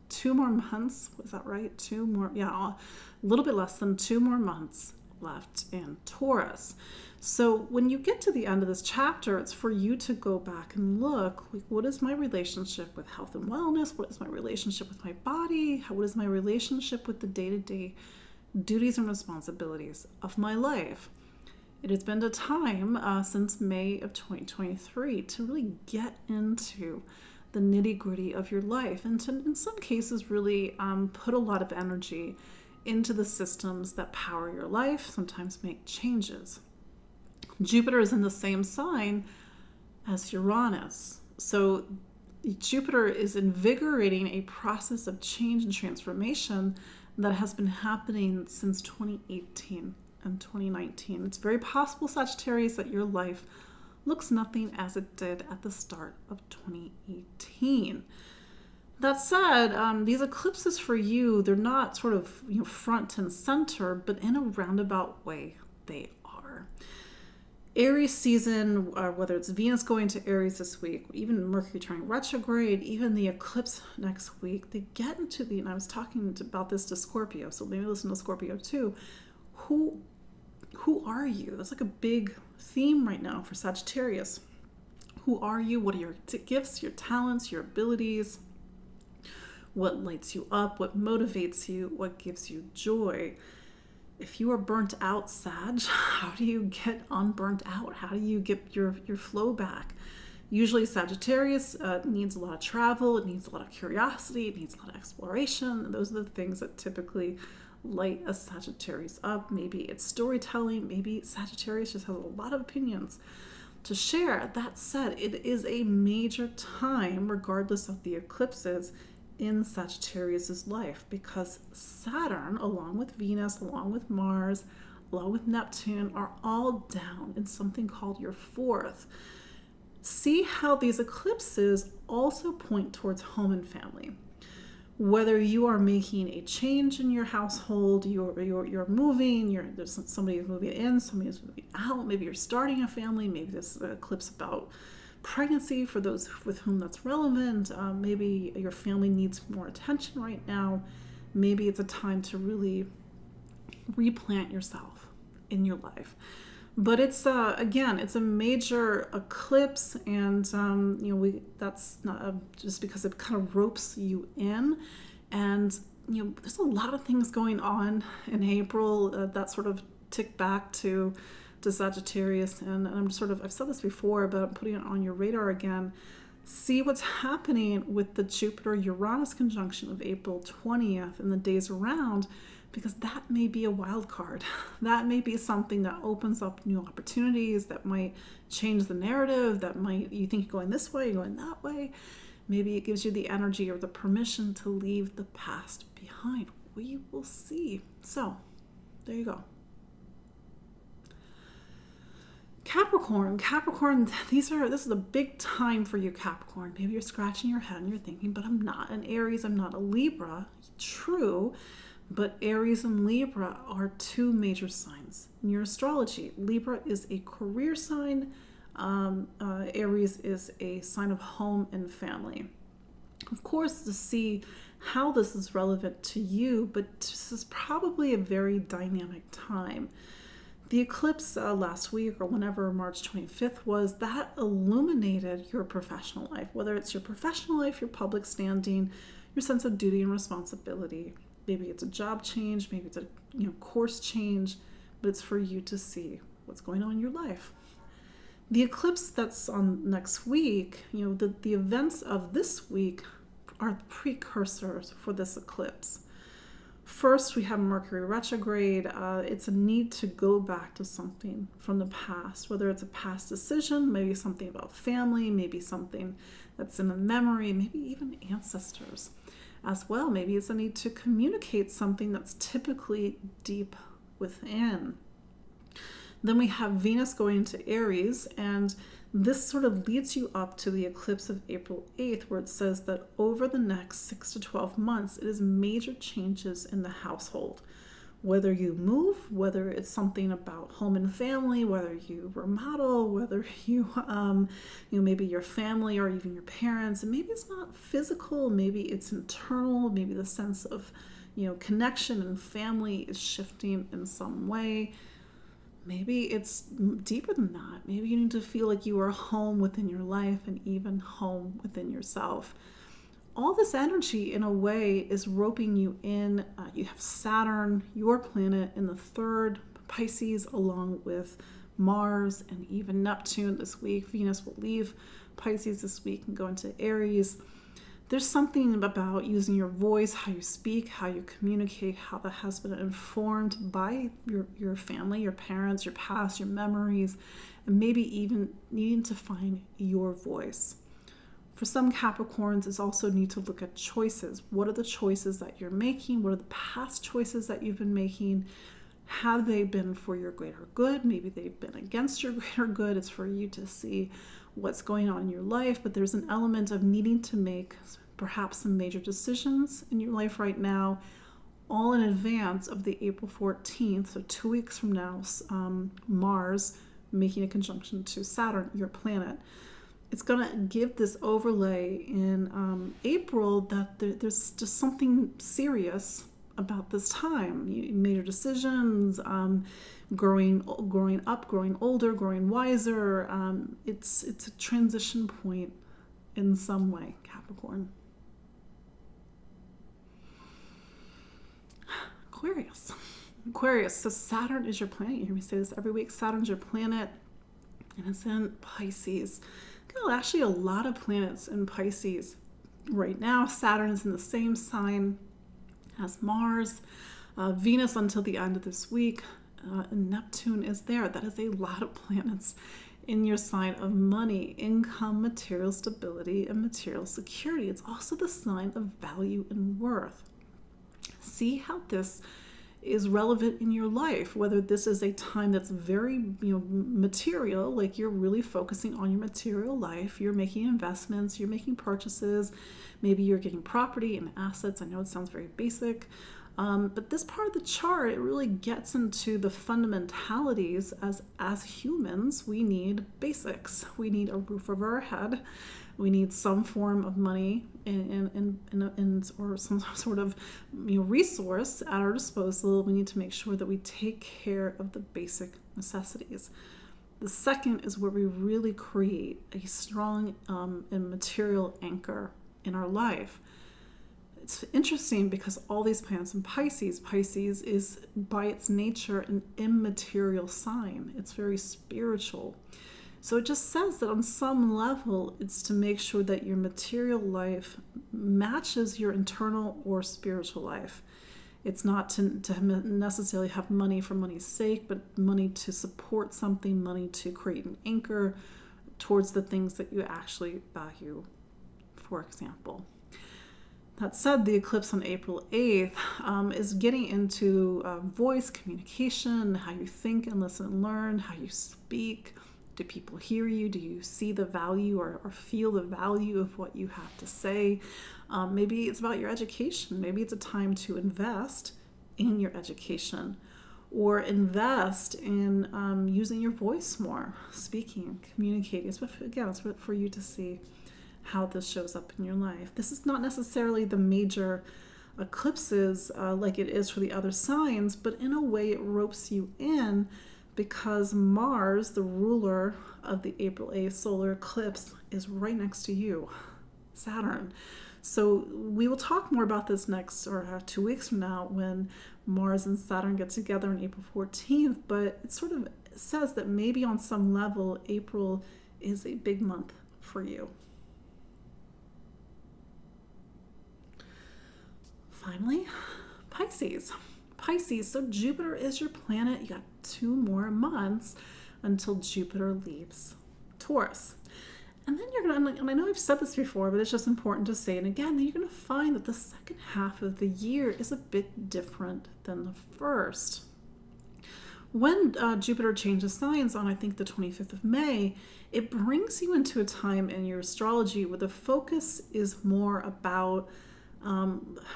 2 more months, was that right? 2 more, yeah, a little bit less than 2 more months left in Taurus. So when you get to the end of this chapter, it's for you to go back and look, like, what is my relationship with health and wellness? What is my relationship with my body? What is my relationship with the day-to-day duties and responsibilities of my life? It has been a time since May of 2023 to really get into the nitty-gritty of your life, and to, in some cases, really put a lot of energy into the systems that power your life, sometimes make changes. Jupiter is in the same sign as Uranus. So Jupiter is invigorating a process of change and transformation that has been happening since 2018 and 2019. It's very possible, Sagittarius, that your life looks nothing as it did at the start of 2018. That said, these eclipses for you, they're not sort of front and center, but in a roundabout way, they are. Aries season, whether it's Venus going to Aries this week, even Mercury turning retrograde, even the eclipse next week, they get into and I was talking about this to Scorpio, so maybe listen to Scorpio too. Who are you? That's like a big theme right now for Sagittarius. Who are you? What are your gifts, your talents, your abilities? What lights you up? What motivates you? What gives you joy? If you are burnt out, Sag, how do you get unburnt out? How do you get your flow back? Usually Sagittarius needs a lot of travel. It needs a lot of curiosity. It needs a lot of exploration. And those are the things that typically light a Sagittarius up. Maybe it's storytelling. Maybe Sagittarius just has a lot of opinions to share. That said, it is a major time, regardless of the eclipses, in Sagittarius's life, because Saturn, along with Venus, along with Mars, along with Neptune, are all down in something called your 4th. See how these eclipses also point towards home and family. Whether you are making a change in your household, you're moving, there's somebody who's moving in, somebody who's moving out, maybe you're starting a family, maybe this eclipse about pregnancy for those with whom that's relevant. Maybe your family needs more attention right now. Maybe it's a time to really replant yourself in your life. But it's again, it's a major eclipse, and that's not just because it kind of ropes you in, and there's a lot of things going on in April that sort of tick back to to Sagittarius. And I'm I've said this before, but I'm putting it on your radar again. See what's happening with the Jupiter-Uranus conjunction of April 20th and the days around, because that may be a wild card. That may be something that opens up new opportunities, that might change the narrative, you think you're going this way, you're going that way. Maybe it gives you the energy or the permission to leave the past behind. We will see. So, there you go. Capricorn, this is a big time for you, Capricorn. Maybe you're scratching your head and you're thinking, but I'm not an Aries, I'm not a Libra. True, but Aries and Libra are two major signs in your astrology. Libra is a career sign. Aries is a sign of home and family. Of course, to see how this is relevant to you, but this is probably a very dynamic time. The eclipse last week, or whenever March 25th was, that illuminated your professional life, whether it's your professional life, your public standing, your sense of duty and responsibility. Maybe it's a job change, maybe it's a course change, but it's for you to see what's going on in your life. The eclipse that's on next week, the events of this week are precursors for this eclipse. First, we have Mercury retrograde. It's a need to go back to something from the past, whether it's a past decision, maybe something about family, maybe something that's in a memory, maybe even ancestors as well. Maybe it's a need to communicate something that's typically deep within. Then we have Venus going into Aries, and this sort of leads you up to the eclipse of April 8th, where it says that over the next 6 to 12 months, it is major changes in the household. Whether you move, whether it's something about home and family, whether you remodel, whether you, maybe your family or even your parents, and maybe it's not physical, maybe it's internal, maybe the sense of, connection and family is shifting in some way. Maybe it's deeper than that. Maybe you need to feel like you are home within your life and even home within yourself. All this energy, in a way, is roping you in. You have Saturn, your planet, in the third, Pisces, along with Mars and even Neptune this week. Venus will leave Pisces this week and go into Aries. There's something about using your voice, how you speak, how you communicate, how that has been informed by your family, your parents, your past, your memories, and maybe even needing to find your voice. For some Capricorns, it's also need to look at choices. What are the choices that you're making? What are the past choices that you've been making? Have they been for your greater good? Maybe they've been against your greater good. It's for you to see what's going on in your life, but there's an element of needing to make perhaps some major decisions in your life right now, all in advance of the April 14th, so 2 weeks from now, Mars making a conjunction to Saturn, your planet. It's going to give this overlay in April that there's just something serious about this time. Major decisions, growing up, growing older, growing wiser. It's a transition point in some way, Capricorn. Aquarius. So Saturn is your planet. You hear me say this every week. Saturn's your planet, and it's in Pisces. Actually, a lot of planets in Pisces right now. Saturn is in the same sign as Mars. Venus until the end of this week. And Neptune is there. That is a lot of planets in your sign of money, income, material stability, and material security. It's also the sign of value and worth. See how this is relevant in your life, whether this is a time that's very material, like you're really focusing on your material life, you're making investments, you're making purchases, maybe you're getting property and assets. I know it sounds very basic, but this part of the chart, it really gets into the fundamentalities. As humans, we need basics. We need a roof over our head. We need some form of money or some sort of resource at our disposal. We need to make sure that we take care of the basic necessities. The second is where we really create a strong and material anchor in our life. It's interesting because all these planets in Pisces, Pisces is by its nature an immaterial sign. It's very spiritual. So it just says that on some level, it's to make sure that your material life matches your internal or spiritual life. It's not to necessarily have money for money's sake, but money to support something, money to create an anchor towards the things that you actually value, for example. That said, the eclipse on April 8th is getting into voice communication, how you think and listen and learn, how you speak. Do people hear you? Do you see the value or feel the value of what you have to say? Maybe it's about your education. Maybe it's a time to invest in your education or invest in using your voice more, speaking, communicating. It's for you to see how this shows up in your life. This is not necessarily the major eclipses like it is for the other signs, but in a way it ropes you in because Mars, the ruler of the April 8th solar eclipse, is right next to you, Saturn. So we will talk more about this next 2 weeks from now when Mars and Saturn get together on April 14th, but it sort of says that maybe on some level April is a big month for you. Finally, Pisces. Pisces, so Jupiter is your planet. You got 2 more months until Jupiter leaves Taurus. And then you're going to, and I know I've said this before, but it's just important to say it again, that you're going to find that the second half of the year is a bit different than the first. When Jupiter changes signs on, I think, the 25th of May, it brings you into a time in your astrology where the focus is more about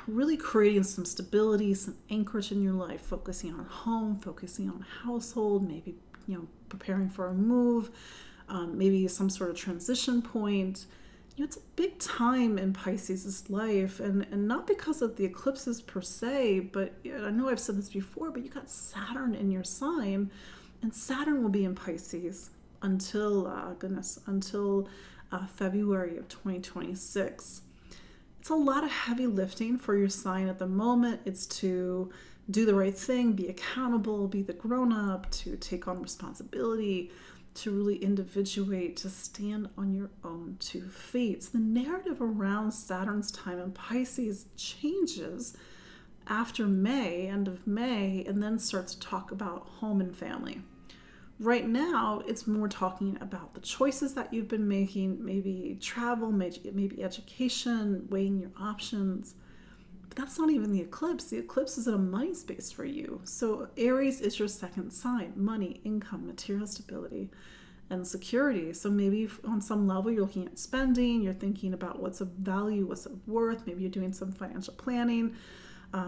really creating some stability, some anchorage in your life, focusing on home, focusing on household, maybe, preparing for a move, maybe some sort of transition point. It's a big time in Pisces' life, and not because of the eclipses per se, but I know I've said this before, but you got Saturn in your sign, and Saturn will be in Pisces until February of 2026. It's a lot of heavy lifting for your sign at the moment. It's to do the right thing, be accountable, be the grown-up, to take on responsibility, to really individuate, to stand on your own 2 feet. So the narrative around Saturn's time in Pisces changes after May, end of May, and then starts to talk about home and family. Right now, it's more talking about the choices that you've been making, maybe travel, maybe education, weighing your options. But that's not even the eclipse. The eclipse is in a money space for you. So Aries is your second sign: money, income, material stability, and security. So maybe on some level, you're looking at spending, you're thinking about what's of value, what's of worth. Maybe you're doing some financial planning,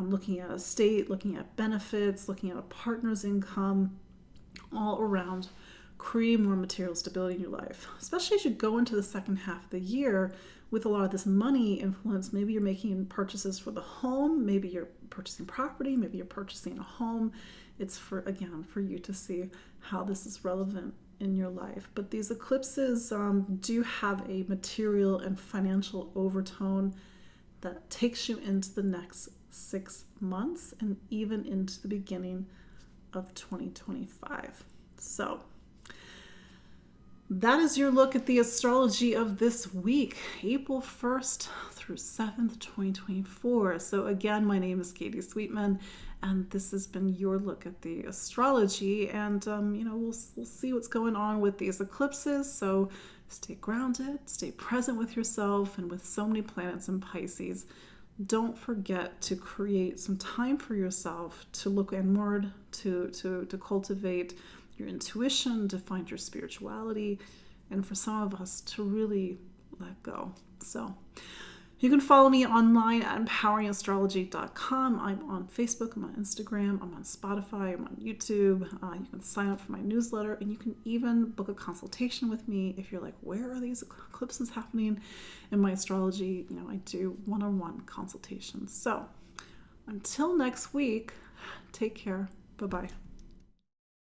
looking at estate, looking at benefits, looking at a partner's income, all around creating more material stability in your life, especially as you go into the second half of the year with a lot of this money influence. Maybe you're making purchases for the home, maybe you're purchasing property, maybe you're purchasing a home. It's for you to see how this is relevant in your life. But these eclipses do have a material and financial overtone that takes you into the next 6 months and even into the beginning of 2025. So that is your look at the astrology of this week, April 1st through 7th, 2024. So again, my name is Katie Sweetman, and this has been your look at the astrology. And we'll see what's going on with these eclipses. So stay grounded, stay present with yourself, and with so many planets in Pisces, don't forget to create some time for yourself to look inward, to cultivate your intuition, to find your spirituality, and for some of us to really let go. So you can follow me online at empoweringastrology.com. I'm on Facebook, I'm on Instagram, I'm on Spotify, I'm on YouTube. You can sign up for my newsletter, and you can even book a consultation with me if you're like, where are these eclipses happening in my astrology? I do one-on-one consultations. So until next week, take care. Bye-bye.